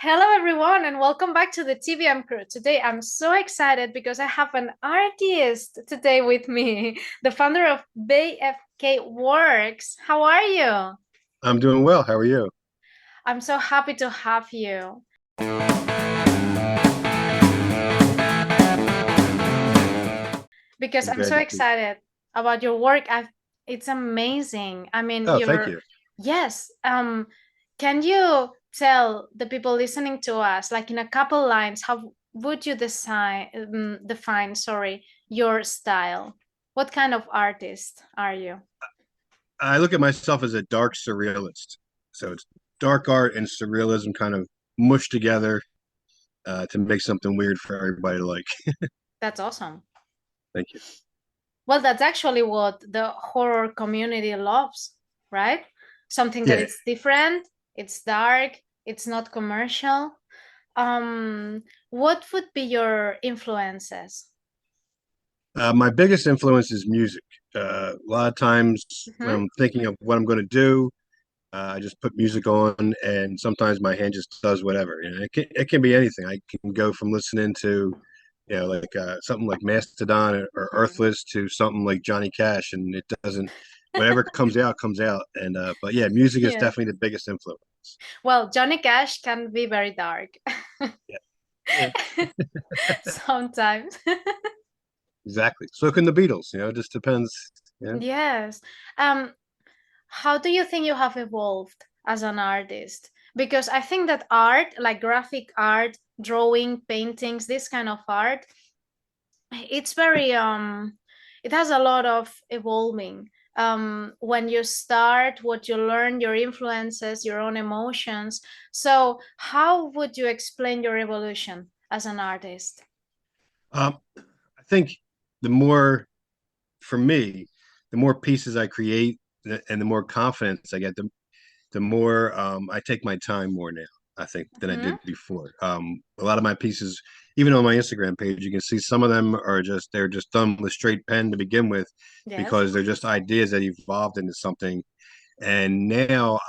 Hello, everyone, and welcome back to the TBM crew. Today, I'm so excited because I have an artist today with me, the founder of BFK Works. How are you? I'm doing well. How are you? I'm so happy to have you because I'm I'm glad so to see. excited about your work. It's amazing. I mean, Oh, thank you. yes. Can you tell the people listening to us, like in a couple lines, how would you define, sorry, your style? What kind of artist are you? I look at myself as a dark surrealist. So it's dark art and surrealism kind of mushed together to make something weird for everybody to like. That's awesome. Thank you. Well, that's actually what the horror community loves, right? Something that Yeah. it's different, it's dark, it's not commercial. What would be your influences? My biggest influence is music. A lot of times when Hmm. I'm thinking of what I'm going to do, I just put music on, and sometimes my hand just does whatever. It can be anything. I can go from listening to, like something like Mastodon or Hmm. Earthless to something like Johnny Cash, and it doesn't. Whatever comes out comes out. And but yeah, music is Yeah. definitely the biggest influence. Well, Johnny Cash can be very dark Yeah, yeah, sometimes. exactly. So can the Beatles. It just depends. Yeah. Yes. Um, how do you think you have evolved as an artist? Because I think that art, like graphic art, drawing, paintings, this kind of art, it's very it has a lot of evolving. When you start, what you learn, your influences, your own emotions. So how would you explain your evolution as an artist? I think the more for me, the more pieces I create and the more confidence I get, the more I take my time more now, I think, than I Hmm. did before. A lot of my pieces, even on my Instagram page, you can see some of them are they're just done with straight pen to begin with Yes. because they're just ideas that evolved into something. And now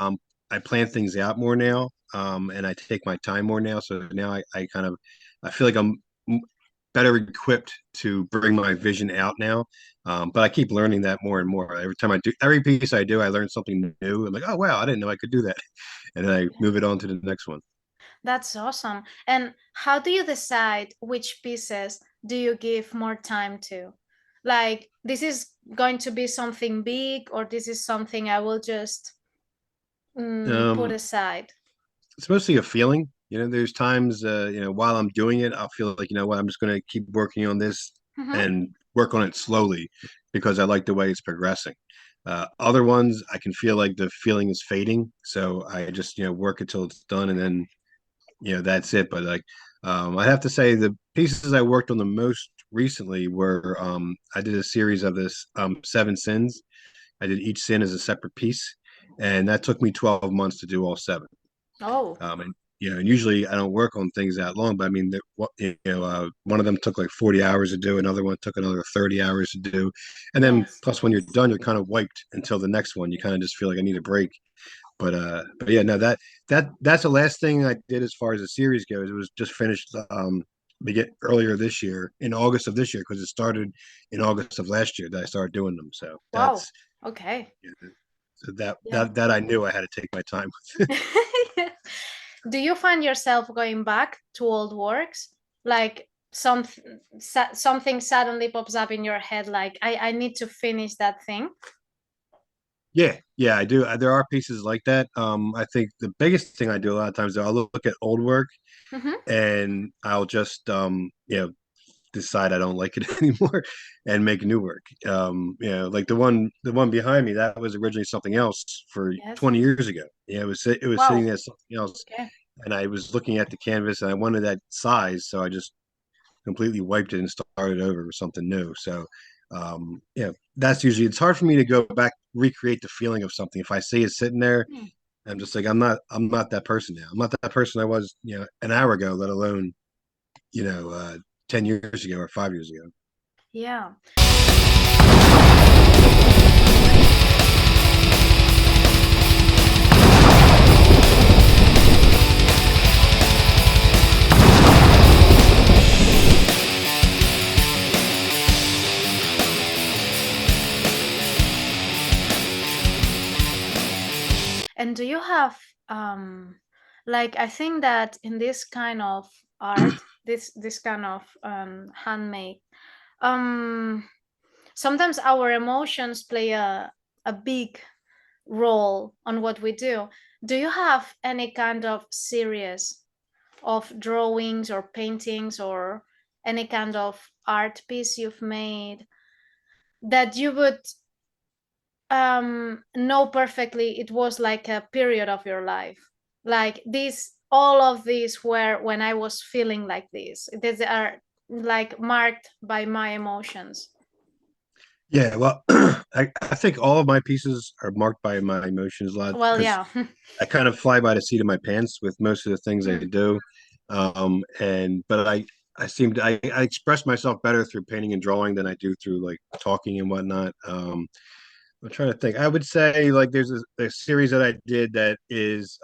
I plan things out more now, and I take my time more now. So now I kind of I feel like I'm better equipped to bring my vision out now. But I keep learning that more and more. Every time I do, every piece I do, I learn something new. I'm like, oh wow, I didn't know I could do that, and then I move it on to the next one. That's awesome. And how do you decide which pieces do you give more time to? Like, this is going to be something big, or this is something I will just put Um, aside? it's mostly a feeling. There's times, while I'm doing it, I'll feel like, what, I'm just going to keep working on this Hmm. and work on it slowly because I like the way it's progressing. Other ones, I can feel like the feeling is fading. So I just, work until it's done and then, that's it. But like, I have to say the pieces I worked on the most recently were, I did a series of this, Seven Sins. I did each sin as a separate piece. And that took me 12 months to do all seven. Oh, And and usually I don't work on things that long, but I mean, one of them took like 40 hours to do, another one took another 30 hours to do, and then yes. plus when you're done, you're kind of wiped until the next one. You kind of just feel like I need a break. But yeah, no, that's the last thing I did as far as the series goes. It was just finished begin earlier this year in August of this year because it started in August of last year that I started doing them. So Wow. Okay. yeah, so that Yeah. that that I knew I had to take my time with. Do you find yourself going back to old works? Like something suddenly pops up in your head, like I need to finish that thing. Yeah, yeah, I do. There are pieces like that. I think the biggest thing I do a lot of times, though, I'll look at old work Hmm. and I'll just, decide I don't like it anymore and make new work. Like the one behind me, that was originally something else for Yes. 20 years ago. Yeah, it was sitting Wow. there something else, Okay. and I was looking at the canvas and I wanted that size, so I just completely wiped it and started over with something new. So, that's usually it's hard for me to go back recreate the feeling of something. If I see it sitting there, Hmm. I'm just like I'm not that person now. I'm not that person I was an hour ago, let alone you know uh, 10 years ago or 5 years ago. Yeah. And do you have like, I think that in this kind of art, this kind of handmade, um sometimes our emotions play a big role on what we do. Do you have any kind of series of drawings or paintings or any kind of art piece you've made that you would know perfectly it was like a period of your life, like this, all of these were when I was feeling like this, these are like marked by my emotions? Yeah, well, I think all of my pieces are marked by my emotions a lot Well, because yeah. I kind of fly by the seat of my pants with most of the things I Mm, do. And but I seem to I express myself better through painting and drawing than I do through like talking and whatnot. I'm trying to think. I would say like there's a series that I did that is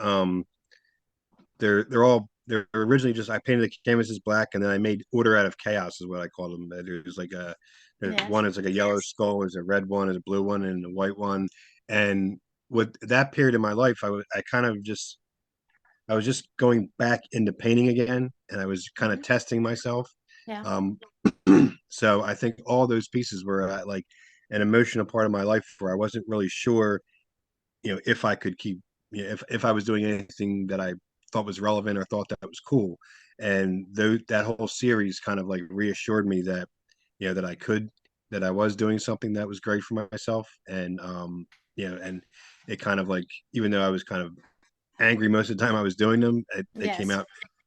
they're originally just I painted the canvases black and then I made order out of chaos is what I call them. There's like a there's yes. one is like a yellow skull, there's a red one, there's a blue one, and a white one. And with that period in my life, I kind of just I was just going back into painting again, and I was kind of Mhm. testing myself. Yeah. Um, so I think all those pieces were at like an emotional part of my life where I wasn't really sure, if I could keep, if I was doing anything that I thought was relevant or thought that was cool. And that whole series kind of like reassured me that, that I could, that I was doing something that was great for myself. And it kind of like, even though I was kind of angry most of the time I was doing them, they came Yes. out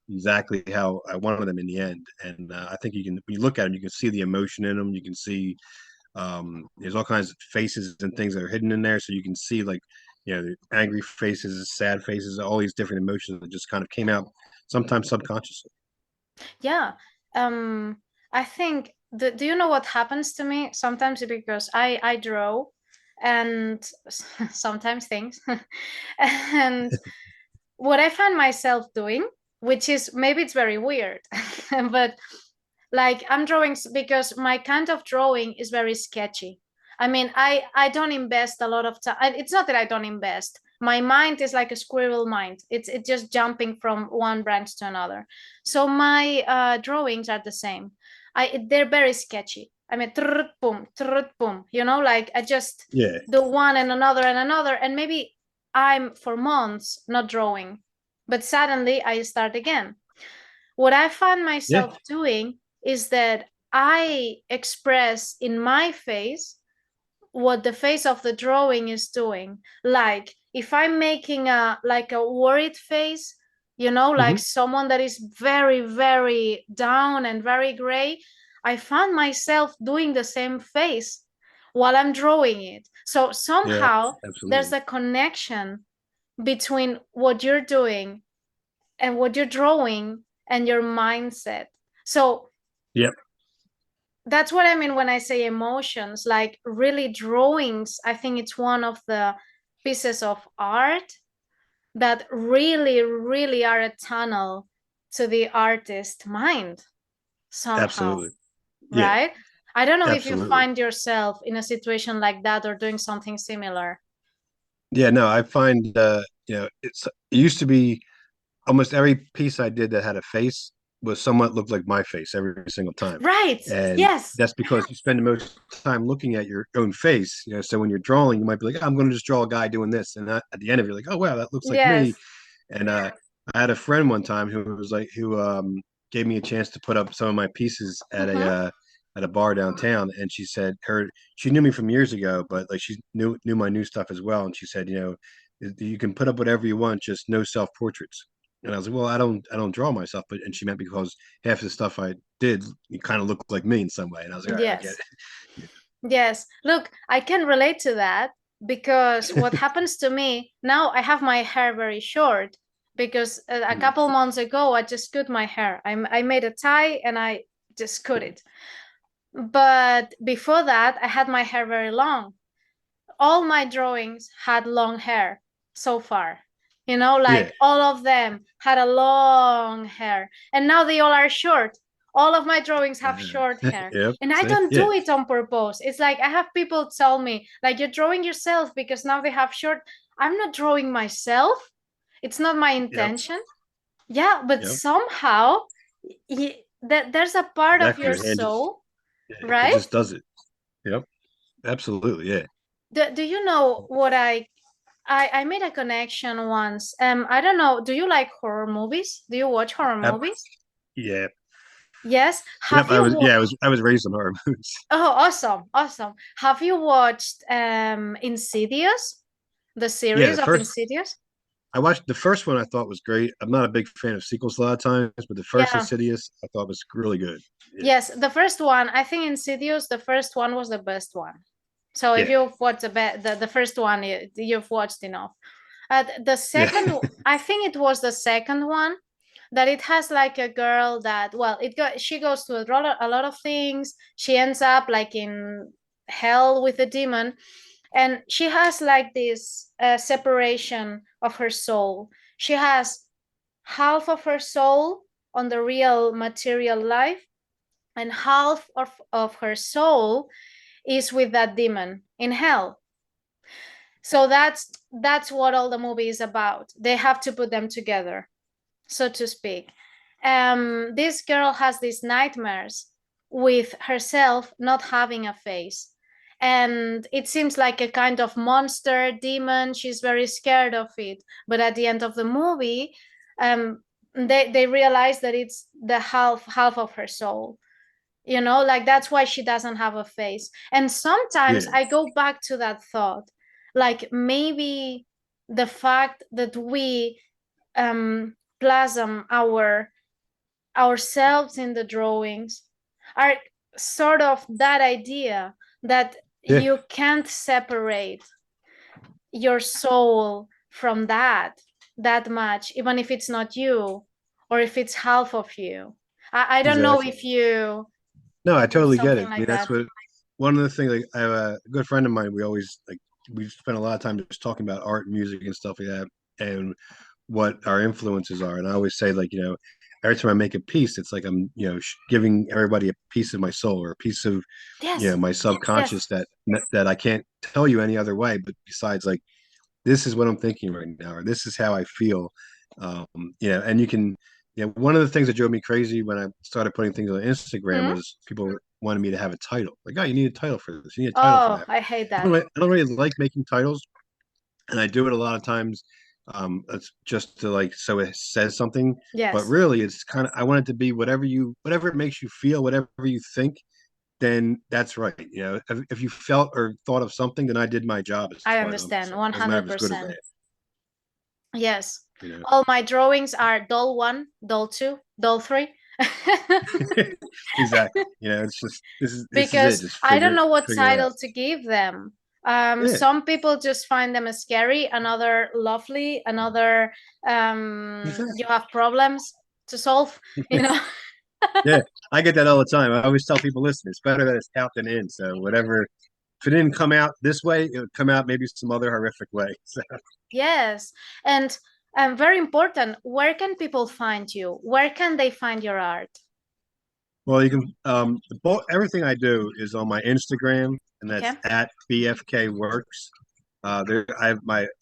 exactly how I wanted them in the end. And I think when you look at them, you can see the emotion in them. You can see there's all kinds of faces and things that are hidden in there, so you can see like the angry faces, sad faces, all these different emotions that just kind of came out sometimes subconsciously. Yeah. um I think do you know what happens to me sometimes, because I draw and sometimes things and what I find myself doing, which is maybe it's very weird, but like I'm drawing because my kind of drawing is very sketchy. I mean, I don't invest a lot of time. It's not that I don't invest. My mind is like a squirrel mind. It's just jumping from one branch to another. So my drawings are the same. They're very sketchy. I mean, boom, boom. Like I just Yeah. do one and another, and maybe I'm for months not drawing, but suddenly I start again. What I find Yeah. myself doing is that I express in my face what the face of the drawing is doing. Like if I'm making a worried face, like Hmm. someone that is very, very down and very gray, I find myself doing the same face while I'm drawing it. So Yeah. somehow there's Absolutely. a connection between what you're doing and what you're drawing and your mindset. So Yep. that's what I mean when I say emotions, like really drawings. I think it's one of the pieces of art that really, really are a tunnel to the artist mind somehow, Absolutely. Yeah. right? I don't know if you Absolutely. find yourself in a situation like that or doing something similar. Yeah. No, I find it used to be almost every piece I did that had a face was somewhat looked like my face every single time. Right. And Yes. that's because you spend the most time looking at your own face. So when you're drawing, you might be like, I'm going to just draw a guy doing this. And at the end of it, you're like, oh, wow, that looks like me. Yes. And I had a friend one time who gave me a chance to put up some of my pieces Mm-hmm. at a bar downtown. And she said she knew me from years ago, but like she knew my new stuff as well. And she said, you can put up whatever you want, just no self portraits. And I was like, well, I don't draw myself, but and she meant because half the stuff I did, you kind of look like me in some way. And I was like, all right, I get Yes. Yes. Look, I can relate to that because what it. happens to me now, I have my hair very short because a Mhm. couple months ago, I just cut my hair. I made a tie and I just cut it. But before that, I had my hair very long. All my drawings had long hair so far. Yeah. Like all of them had a long hair. And now they all are short. All of my drawings have short hair. Yep. And I See? don't Yeah. do it on purpose. It's like I have people tell me, like, you're drawing yourself because now they have short. I'm not drawing myself. It's not my Yep. intention. Yeah, but Yep. somehow there's a part of Exactly. your Your hand just soul, it right? just does it. Yep. Absolutely. Yeah. Do you know what I made a connection once. I don't know. Do you like horror movies? Do you watch horror Ab- movies? yeah. Yes. Yep. I was raised on horror movies. Oh, awesome, awesome. Have you watched Insidious, the Yeah. series The of first Insidious? I watched the first one. I thought was great. I'm not a big fan of sequels a lot of times, but the first Yeah. Insidious I thought was really good. Yeah. Yes, the first one, I think Insidious, the first one was the best one. So if Yeah. you've watched the first one, you've watched enough. The Yeah. second, I think it was the second one that it has like a girl that, well, she goes to a lot of things. She ends up like in hell with a demon, and she has like this separation of her soul. She has half of her soul on the real material life, and half of her soul is with that demon in hell. So that's what all the movie is about. They have to put them together, so to speak. This girl has these nightmares with herself not having a face, and it seems like a kind of monster demon. She's very scared of it, but at the end of the movie, they realize that it's the half of her soul. Like that's why she doesn't have a face. And sometimes Yeah. I go back to that thought, like maybe the fact that we plasm ourselves in the drawings are sort of that idea that Yeah. you can't separate your soul from that much, even if it's not you, or if it's half of you. I don't know Exactly. if you No, I totally get something it. I mean, like that's that. what one of the things. Like, I have a good friend of mine. We spend a lot of time just talking about art and music and stuff like that, and what our influences are. And I always say, like, every time I make a piece, it's like I'm, giving everybody a piece of my soul or a piece of, Yes, my yes, subconscious that I can't tell you any other way. But besides, like, this is what I'm thinking right now, or this is how I feel. Um, and you can, one of the things that drove me crazy when I started putting things on Instagram hmm? was people wanted me to have a title. Like, oh, you need a title for this. You need a title for Oh, that. I hate that. I don't really like making titles, and I do it a lot of times. It's just to like so it says something, but Yes, really it's kind of I want it to be whatever it makes you feel, whatever you think, then that's right. If you felt or thought of something, then I did my job as I far as I'm understand concerned. It doesn't matter if it's good or 100%. bad. Yes. You know. All my drawings are doll 1, doll 2, doll 3. Exactly. It's just this is it. Because Just I don't know what figure it out. title to give them. Yeah, Some people just find them scary, another lovely, another you exactly. have problems to solve, you know. Yeah, I get that all the time. I always tell people, listen, it's better that it's out than in. So whatever, if it didn't come out this way, it would come out maybe some other horrific way. So, Yes. And very important, where can people find you? Where can they find your art? well, you can everything I do is on my Instagram, and that's Okay. at BFK Works. There, I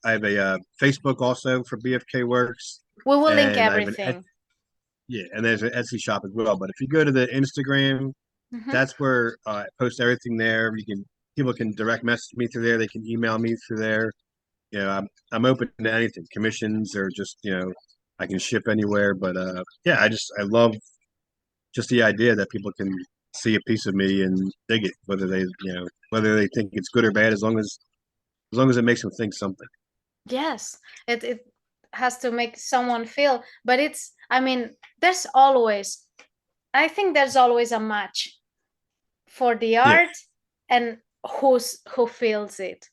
have a Facebook also for BFK Works, We will link and I have an everything. yeah, and there's an Etsy shop as well. But if you go to the Instagram, Hmm. that's where I post everything there. People can direct message me through there. They can email me through there. I'm open to anything, commissions or just I can ship anywhere. But yeah, I love just the idea that people can see a piece of me and dig it, whether they think it's good or bad, as long as it makes them think something. Yes, it has to make someone feel, but I mean, there's always, I think there's always a match for the Yeah, art and who feels it,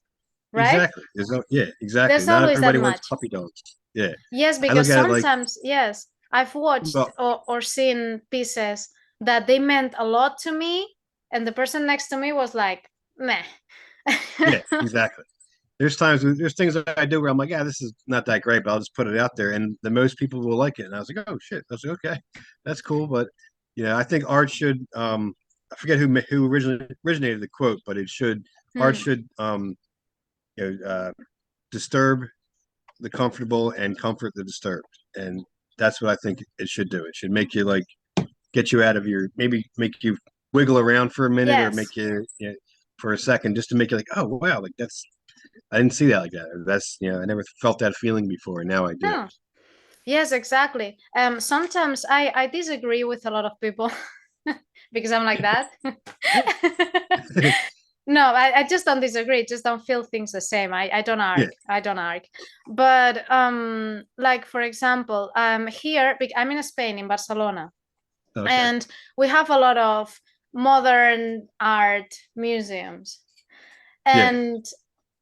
right? exactly. Yeah, exactly. There's Not always that everybody wants match. puppy dogs. Yeah, Yes, I because look at it like, sometimes, yes, I've watched well, or seen pieces that they meant a lot to me, and the person next to me was like, meh. yeah, exactly. There's things that I do where I'm like, yeah, this is not that great, but I'll just put it out there, and the most people will like it. And I was like, oh shit, I was like, okay, that's cool. But I think art should. I forget who originally originated the quote, but art Hmm. should disturb the comfortable and comfort the disturbed. And that's what I think it should do. It should make you like get you out of your maybe make you wiggle around for a minute or Yes. make you for a second just to make you like, oh wow, like that's I didn't see that like that. That's I never felt that feeling before, and now I do. No. Yes, exactly. Sometimes I disagree with a lot of people because I'm like that. No, I just don't disagree. Just don't feel things the same. I don't Yeah. argue. I don't argue. But like for example, here I'm in Spain, in Barcelona, Okay. and we have a lot of modern art museums, Yeah. and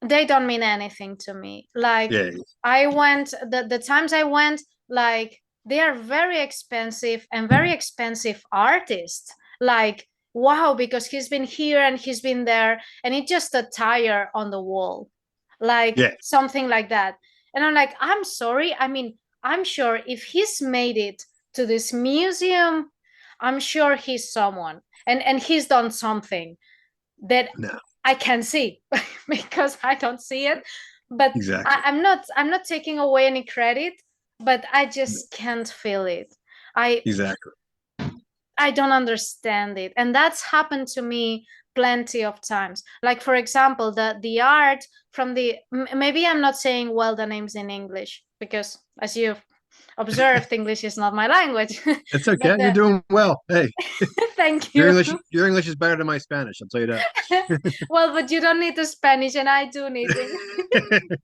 they don't mean anything to me. Like Yeah. I went the times I went, like they are very expensive and very expensive artists. Like wow, because he's been here and he's been there, and it's just a tire on the wall, like Yeah. something like that. And I'm like, I'm sorry. I mean, I'm sure if he's made it to this museum, I'm sure he's someone, and he's done something that No. I can see because I don't see it. But Exactly. I'm not taking away any credit, but I No. just can't feel it. I Exactly. I don't understand it. And that's happened to me plenty of times. Like for example, the art from the maybe I'm not saying well the names in English because as you've observed, English is not my language. It's But okay. You're doing well. Hey, thank you. Your English is better than my Spanish. I'll tell you that. Well, but you don't need the Spanish and I do need it.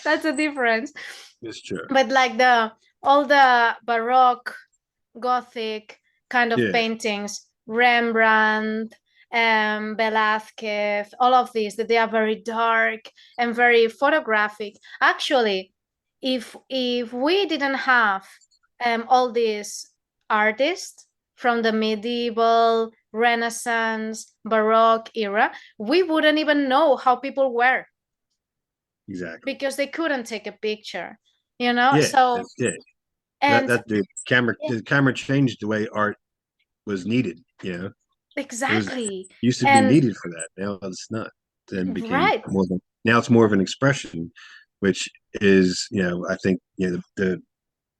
That's a difference. It's true. But like the all the Baroque, Gothic kind of Yeah. paintings, Rembrandt, Velázquez, all of these, that they are very dark and very photographic. Actually, if we didn't have all these artists from the medieval, Renaissance, Baroque era, we wouldn't even know how people were Exactly. because they couldn't take a picture, you know? Yeah. So, Yeah. and That yeah, the camera changed the way art was needed. It was exactly. used to be And needed for that. Now it's not. Then became right, more than now it's more of an expression, which is I think the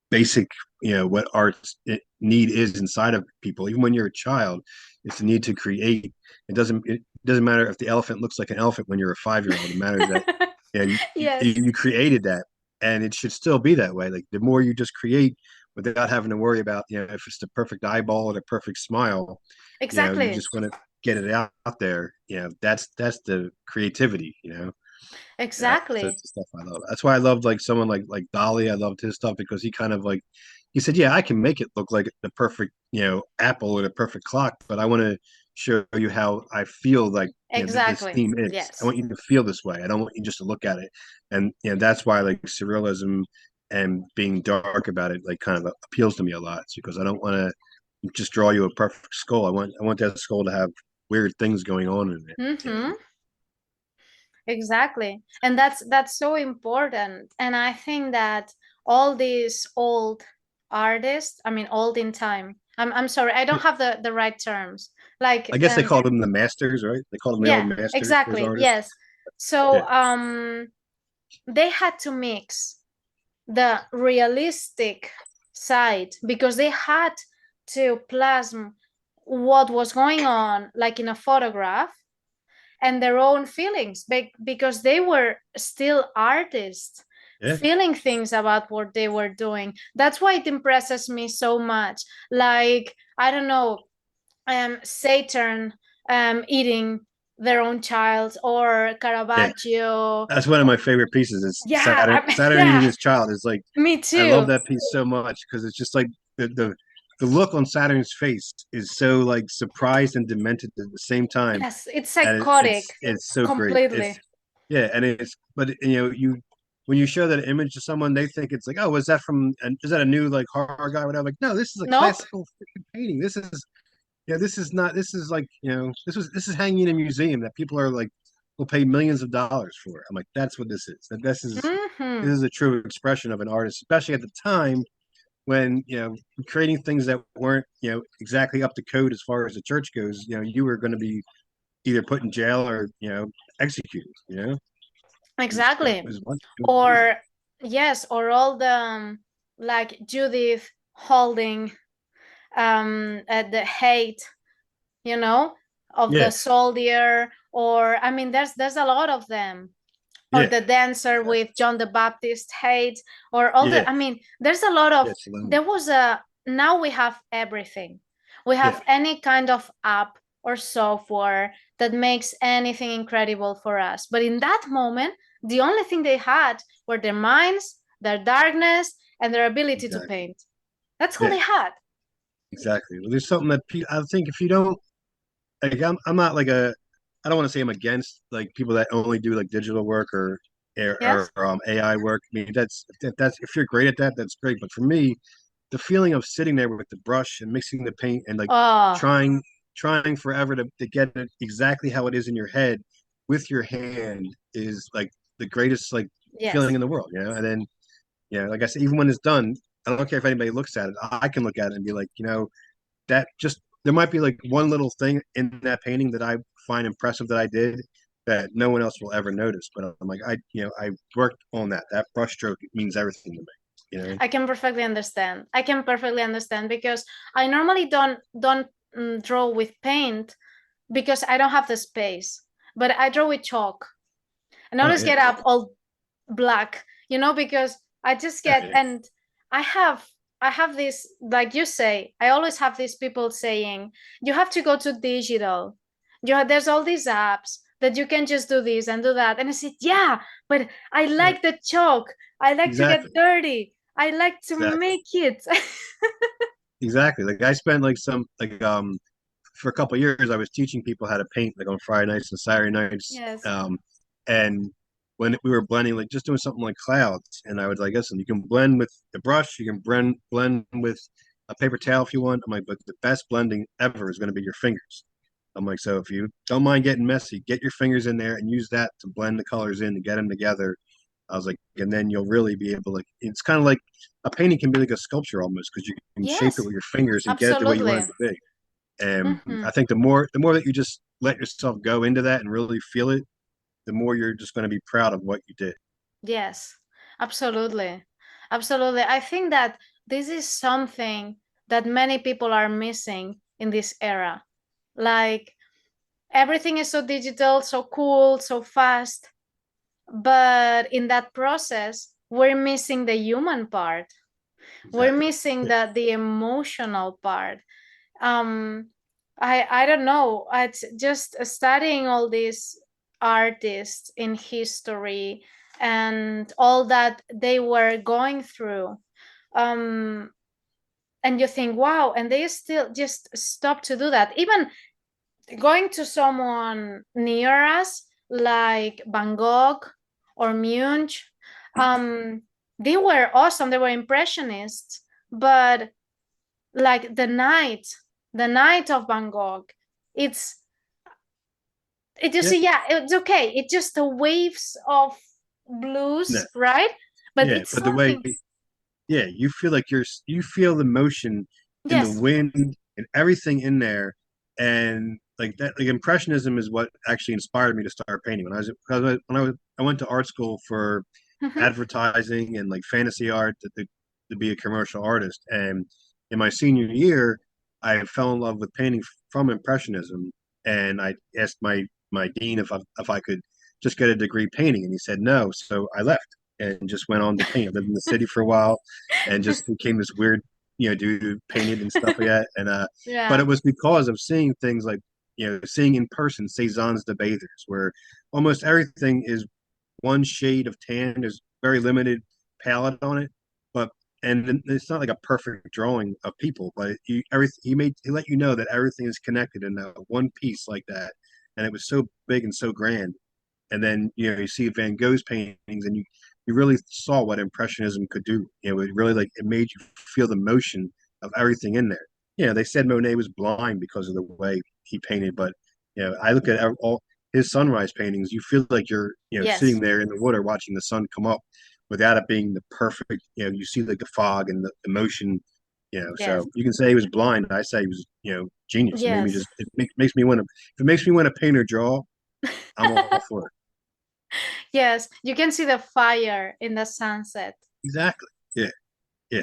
basic what art's need is inside of people. Even when you're a child, it's the need to create. It doesn't matter if the elephant looks like an elephant when you're a 5 year old. It matters that yes, you created that, and it should still be that way. Like the more you just create without having to worry about if it's the perfect eyeball or the perfect smile, you exactly, just want to get it out there. That's the creativity. That's exactly, the stuff I love. That's why I loved like someone like Dolly. I loved his stuff because he kind of like he said, "Yeah, I can make it look like the perfect apple or the perfect clock, but I want to show you how I feel like this exactly. theme is. I Yes. want you to feel this way. I don't want you just to look at it." And that's why like surrealism and being dark about it like kind of appeals to me a lot. It's because I don't want to just draw you a perfect skull. I want that skull to have weird things going on in it. Mm-hmm. Exactly. And that's so important. And I think that all these old artists, I mean old in time. I'm sorry, I don't have the right terms. I Like guess they called them the masters, right? They called them the old yeah, masters, those exactly. artists. Yes. So Yeah, they had to mix the realistic side because they had to plasm what was going on like in a photograph and their own feelings because they were still artists yeah, feeling things about what they were doing. That's why it impresses me so much. Like I don't know, Saturn eating their own child, or yeah. Caravaggio. That's one of my favorite pieces. Is Yeah, Saturn eating yeah, his child. Is like me I love too. that piece so much because it's just like the look on Saturn's face is so like surprised and demented at the same time, Yes, it's and psychotic it's so great. completely. And it's but you when you show that image to someone, they think it's like, oh, was that from? Is that a new like horror guy? Whatever. Like, no, this is a Nope. classical painting. This is this is not. This is like this is hanging in a museum that people are like will pay millions of dollars for. I'm like, that's what this is. That this Hmm. is a true expression of an artist, especially at the time when creating things that weren't exactly up to code as far as the church goes. You were going to be either put in jail or executed. Exactly. it was amazing. Or yes, or all the like Judith holding at the hate, you know, of the Yeah, soldier, or I mean there's a lot of them, or yeah, the dancer exactly. with John the Baptist hate, or all the Yeah, I mean there's a lot of yeah, Salome. there was a now we have everything. We Yeah, have any kind of app or software that makes anything incredible for us. But in that moment, the only thing they had were their minds, their darkness, and their ability to exactly. paint. That's all Yeah, they had. exactly. Well, there's something that I think if you don't like, I'm not like a, I don't want to say I'm against like people that only do like digital work Yes. AI work. I mean, that's if you're great at that, that's great. But for me, the feeling of sitting there with the brush and mixing the paint and like Oh, trying trying forever to get it exactly how it is in your head with your hand is like the greatest like feeling yes. in the world, you know. And then like I said, even when it's done, I don't care if anybody looks at it. I can look at it and be like, that just there might be like one little thing in that painting that I find impressive that I did that no one else will ever notice. But I'm like, I worked on that. That brushstroke means everything to me. You know? I can perfectly understand. I can perfectly understand because I normally don't draw with paint because I don't have the space. But I draw with chalk. And I Oh always yeah, get up all black, because I just yeah, get yeah, and I have I have this, like you say, I always have these people saying, you have to go to digital. There's all these apps that you can just do this and do that. And I said, yeah, but I yeah. like the chalk. I like to get Exactly, dirty. I like to exactly, make it. exactly. Like I spent like some like for a couple of years, I was teaching people how to paint like on Friday nights and Saturday nights. Yes. And when we were blending, like just doing something like clouds, and I would like, listen, you can blend with the brush, you can blend with a paper towel if you want. I'm like, but the best blending ever is going to be your fingers. I'm like, so if you don't mind getting messy, get your fingers in there and use that to blend the colors in to get them together. I was like, and then you'll really be able to, like, it's kind of like a painting can be like a sculpture almost because you can shape it Yes, with your fingers and get it the way you want it absolutely. to be. And Hmm. I think the more that you just let yourself go into that and really feel it, the more you're just going to be proud of what you did. Yes, absolutely. Absolutely. I think that this is something that many people are missing in this era. Like everything is so digital, so cool, so fast. But in that process, we're missing the human part. We're Exactly. missing Yeah. the emotional part. um I don't know, it's just studying all these artists in history and all that they were going through. And you think, wow, and they still just stop to do that. Even going to someone near us like Van Gogh or Munch, um they were awesome, they were impressionists. But like the night of Van Gogh, it's you Yeah. see, yeah, it's okay, it's just the waves of No. blues, right? But Yeah. it's But the way, something. yeah, you feel like you feel the motion in the Yes. wind and everything in there, and like that, like impressionism is what actually inspired me to start painting. I went to art school for Hmm. advertising and like fantasy art to be a commercial artist. And in my senior year, I fell in love with painting from impressionism, and I asked my dean if I could just get a degree painting, and he said no. So I left and just went on to paint. I lived in the city for a while, and just became this weird, dude who painted and stuff like that. And but Yeah. it was because of seeing things like seeing in person Cezanne's The Bathers, where almost everything is one shade of tan. There's very limited palette on it, but and it's not like a perfect drawing of people, but he let you know that everything is connected in that one piece like that, and it was so big and so grand. And then you see Van Gogh's paintings, and you really saw what impressionism could do. It really like it made you feel the motion of everything in there. They said Monet was blind because of the way he painted, but I look at all his sunrise paintings. You feel like you're Yes. sitting there in the water watching the sun come up, without it being the perfect. You see like the fog and the motion. Yes. So you can say he was blind. I say he was genius. It made me Yes. just makes me want to. If it makes me want to paint or draw, I'm all for it. Yes, you can see the fire in the sunset. Exactly. Yeah. Yeah.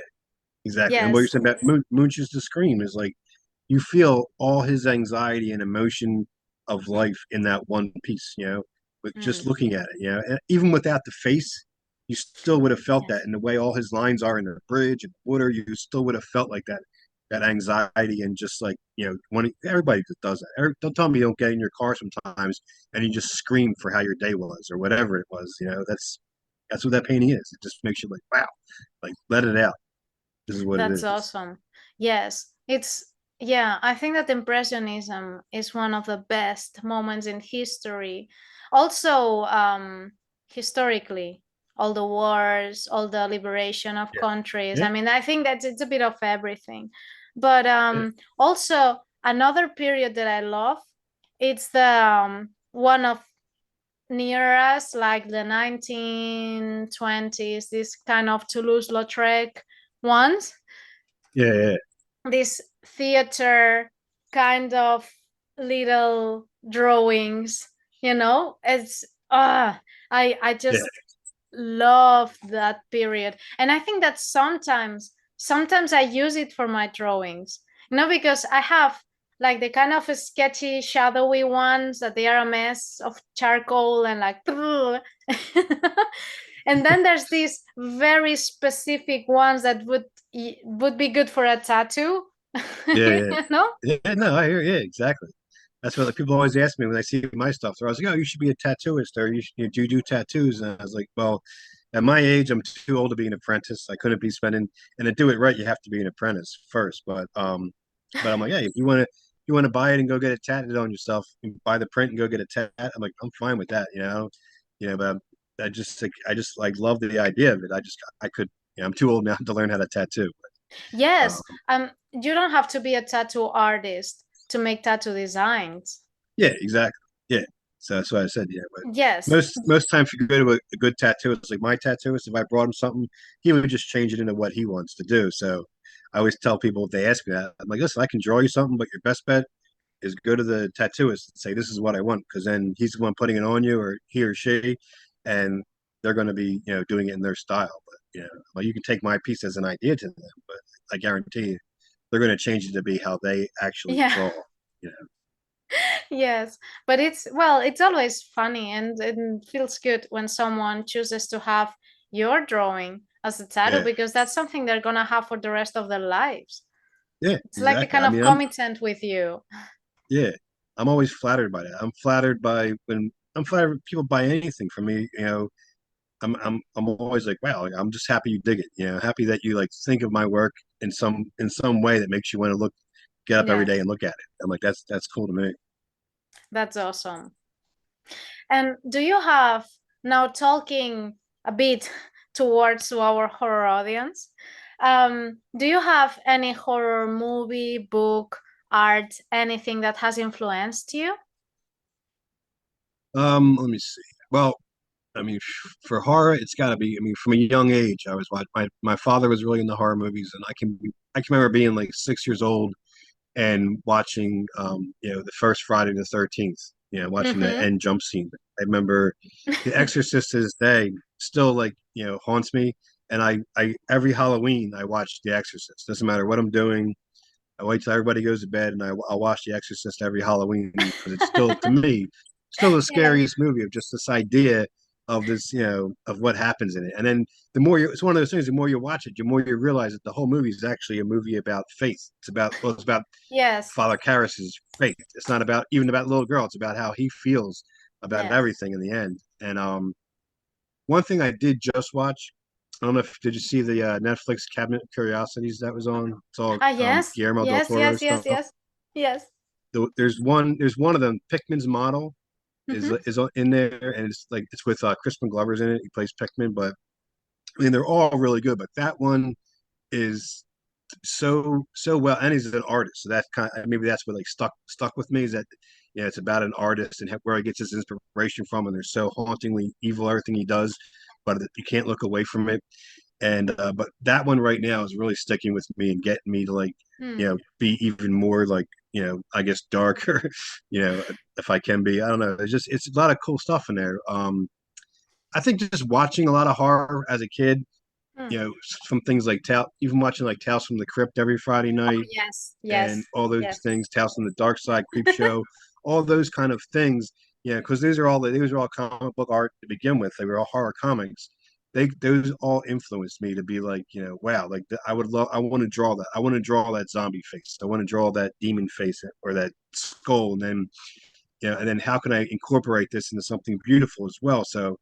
Exactly. And what you're Yes. saying about Munch's The Scream is like you feel all his anxiety and emotion of life in that one piece, but just Mm, looking at it, and even without the face, you still would have felt that yes. in the way all his lines are in the bridge and water, you still would have felt like that anxiety and just like, when everybody does that. Don't tell me you don't get in your car sometimes and you just scream for how your day was or whatever it was, that's what that painting is. It just makes you like, wow, like let it out. This is what it That's is. awesome. Yes, yeah, I think that Impressionism is one of the best moments in history. Also, historically, all the wars, all the liberation of Yeah. countries. Yeah. I mean, I think that it's a bit of everything. But Yeah. also, another period that I love, it's the one of near us, like the 1920s, this kind of Toulouse-Lautrec ones, Yeah. Yeah. this theater kind of little drawings, it's I Yeah. just love that period. And I think that sometimes I use it for my drawings, because I have like the kind of sketchy shadowy ones that they are a mess of charcoal and like and then there's these very specific ones that would be good for a tattoo. Yeah, yeah, you know yeah. No, I hear. Yeah, exactly. That's what like, people always ask me when they see my stuff. They're always like, "Oh, you should be a tattooist, or do you do tattoos?" And I was like, "Well, at my age, I'm too old to be an apprentice. I couldn't be spending, and to do it right, you have to be an apprentice first. But I'm like, hey, if you want to buy it and go get it tatted on yourself, and buy the print and go get it tat. I'm like, I'm fine with that, But I just like love the idea of it. I could, I'm too old now to learn how to tattoo. yes. Um, You don't have to be a tattoo artist to make tattoo designs. Yeah, exactly. Yeah. So that's what I said. Yeah, but Yes. most times if you go to a good tattooist, like my tattooist, if I brought him something, he would just change it into what he wants to do. So I always tell people if they ask me that, I'm like, listen, I can draw you something, but your best bet is go to the tattooist and say, this is what I want, because then he's the one putting it on you, or he or she, and they're going to be, doing it in their style. But well, you can take my piece as an idea to them, but I guarantee you, they're going to change it to be how they actually Yeah. draw. You know. Yes, but it's always funny, and it feels good when someone chooses to have your drawing as a tattoo, Yeah. because that's something they're gonna have for the rest of their lives. Yeah, It's like a exactly. kind I of mean, commitment with you. yeah, I'm always flattered by that. I'm flattered when people buy anything from me. I'm always like, wow, like, I'm just happy you dig it. Happy that you like think of my work in some way that makes you want to get up every day Yes, and look at it. I'm like, that's cool to me. that's awesome. And do you have, now talking a bit towards our horror audience, do you have any horror movie, book, art, anything that has influenced you? Let me see. Well, I mean, for horror, it's got to be. I mean, from a young age, I was watching. My father was really into horror movies, and I can remember being like 6 years old and watching the first Friday the 13th, watching the Mm-hmm. end jump scene. I remember The Exorcist to this day still like, haunts me. And I every Halloween I watch The Exorcist. Doesn't matter what I'm doing. I wait till everybody goes to bed and I'll watch The Exorcist every Halloween because it's still to me still the Yes. scariest movie of just this idea of this, of what happens in it. And then it's one of those things, the more you watch it, the more you realize that the whole movie is actually a movie about faith. It's about Yes. Father Karras's faith. It's not about even about the little girl. It's about how he feels about Yes. everything in the end. And one thing I did just watch. I don't know if did you see the Netflix Cabinet of Curiosities that was on? It's all Ah, yes. Guillermo del Yes, Toro yes, yes, stuff. yes. Yes. There's one of them. Pikmin's model Mm-hmm. is in there, and it's with Crispin Glover's in it. He plays Pikmin, but I mean they're all really good. But that one is so well, and he's an artist, so that kind of maybe that's what like stuck with me is that it's about an artist and where he gets his inspiration from, and they're so hauntingly evil everything he does, but you can't look away from it. And but that one right now is really sticking with me and getting me to like Hmm. be even more like I guess darker, if I can be. I don't know. It's a lot of cool stuff in there. I think just watching a lot of horror as a kid, Hmm. from things like even watching like Tales from the Crypt every Friday night Yes, and yes, all those yes. things, Tales from the Dark Side, Creep Show, all those kind of things. Yeah, because these are all comic book art to begin with. They were all horror comics. Those all influenced me to be like, wow, like I want to draw that. I want to draw that zombie face. I want to draw that demon face or that skull, and then and then how can I incorporate this into something beautiful as well? So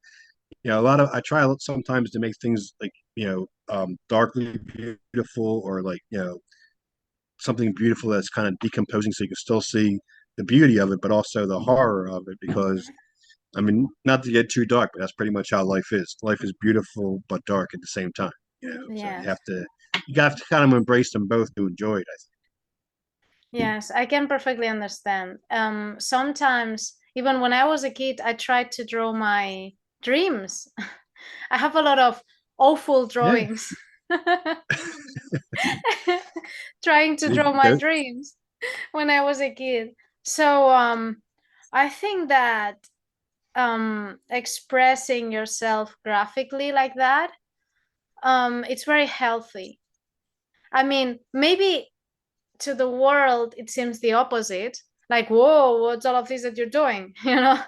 a lot of I try sometimes to make things like darkly beautiful or like something beautiful that's kind of decomposing so you can still see the beauty of it but also the horror of it because I mean not to get too dark but that's pretty much how life is beautiful but dark at the same time so Yes. you have to kind of embrace them both to enjoy it. Yes, I can perfectly understand. Sometimes, even when I was a kid, I tried to draw my dreams. I have a lot of awful Yeah, drawings. Trying to draw my There- dreams when I was a kid. So, I think that expressing yourself graphically like that, it's very healthy. I mean, maybe to the world it seems the opposite, like, whoa, what's all of this that you're doing, yeah,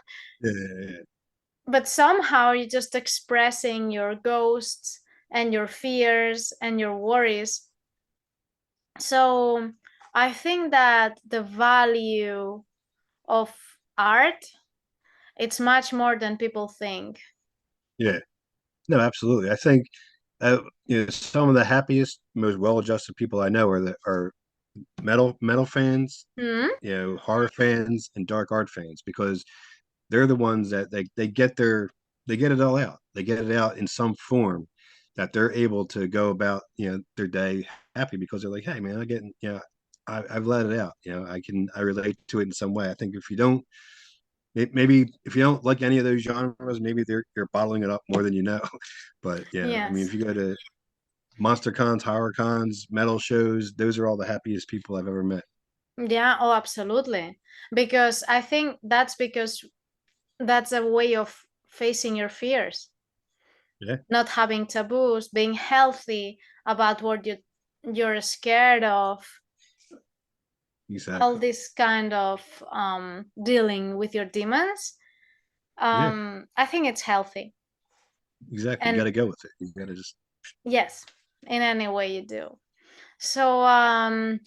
but somehow you're just expressing your ghosts and your fears and your worries. So I think that the value of art, it's much more than people think. yeah. No, absolutely. I think some of the happiest, most well-adjusted people I know are metal fans, Hmm? horror fans, and dark art fans because they're the ones that they get it all out. They get it out in some form that they're able to go about their day happy because they're like, hey man, I get I've let it out. I relate to it in some way. I think if you don't maybe if you don't like any of those genres, maybe you're bottling it up more than you know. But yeah, I mean, Yes. if you go to monster cons, horror cons, metal shows, those are all the happiest people I've ever met. Yeah, oh, absolutely. Because I think because that's a way of facing your fears, Yeah, not having taboos, being healthy about what you're scared of, all exactly. this kind of dealing with your demons. Yeah, I think it's healthy. exactly. You got And to go with it. You got to just. yes, in any way you do. So I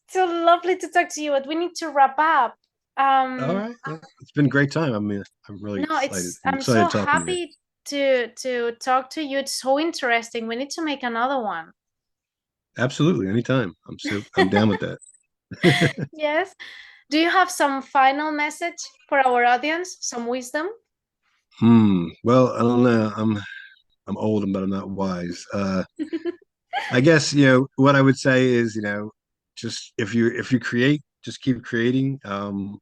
so lovely to talk to you, but we need to wrap up. All Um right. Well, it's been a great time. I mean, I'm really no, excited. it's I'm I'm so excited talking to you. happy to talk to you. It's so interesting. We need to make another one. Absolutely. Anytime. I'm down with that. Yes. Do you have some final message for our audience? Some wisdom? Well, I don't know. I'm old, but I'm not wise. I guess what I would say is just if you create, just keep creating. And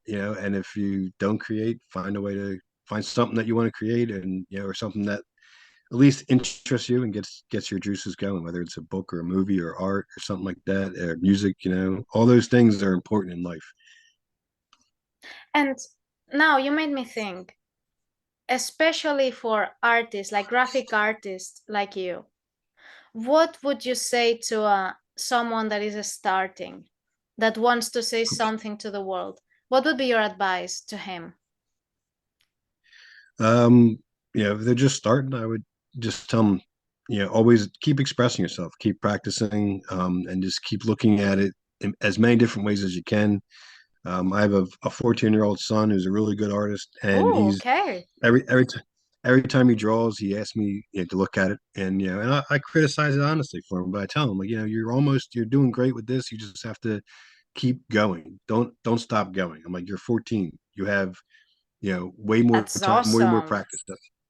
if you don't create, find a way to find something that you want to create, and or something that at least interests you and gets your juices going. Whether it's a book or a movie or art or something like that, or music. All those things are important in life. And now you made me think, especially for artists, like graphic artists like you, what would you say to someone that is starting, that wants to say something to the world? What would be your advice to him? Um, if they're just starting, I would just tell them, always keep expressing yourself, keep practicing, and just keep looking at it in as many different ways as you can. I have a 14-year-old son who's a really good artist, and Oh, he's okay. every time he draws, he asks me to look at it, and I criticize it honestly for him, but I tell him like, you're doing great with this. You just have to keep going. Don't stop going. I'm like, you're 14. You have way more That's time, way more awesome. practice.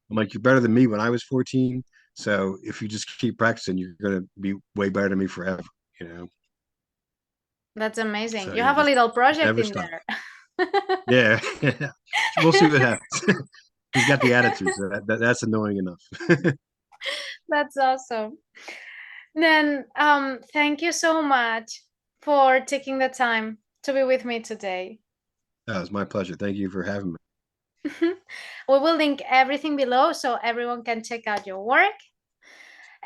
I'm like, you're better than me when I was 14. So if you just keep practicing, you're gonna be way better than me forever. You know. That's amazing. So You have a just little project never in stop. there. Yeah, we'll see what happens. He's got the attitude, so that's annoying enough. That's awesome. Then, thank you so much for taking the time to be with me today. That was my pleasure. Thank you for having me. We will link everything below so everyone can check out your work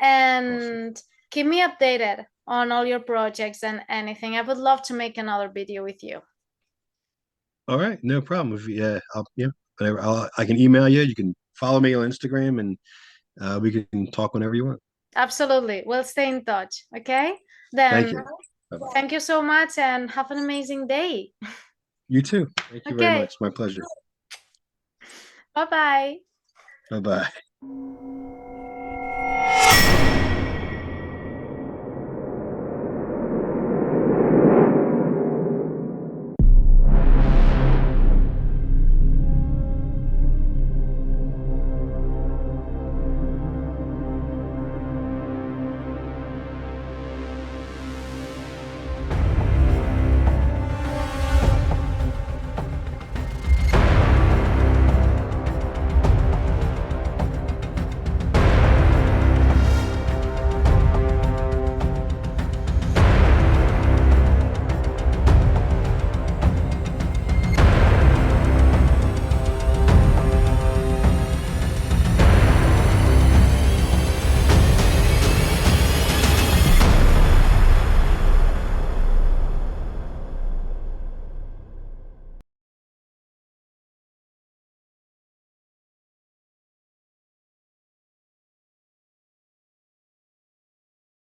Awesome. and keep me updated on all your projects and anything. I would love to make another video with you. All right, no problem. If I'll whatever. I can email you. You can follow me on Instagram, and we can talk whenever you want. Absolutely. We'll stay in touch. Okay. Thank Then you. Bye-bye. thank you so much and have an amazing day. You too. Thank you very Okay. much. My pleasure. Bye bye. Bye bye.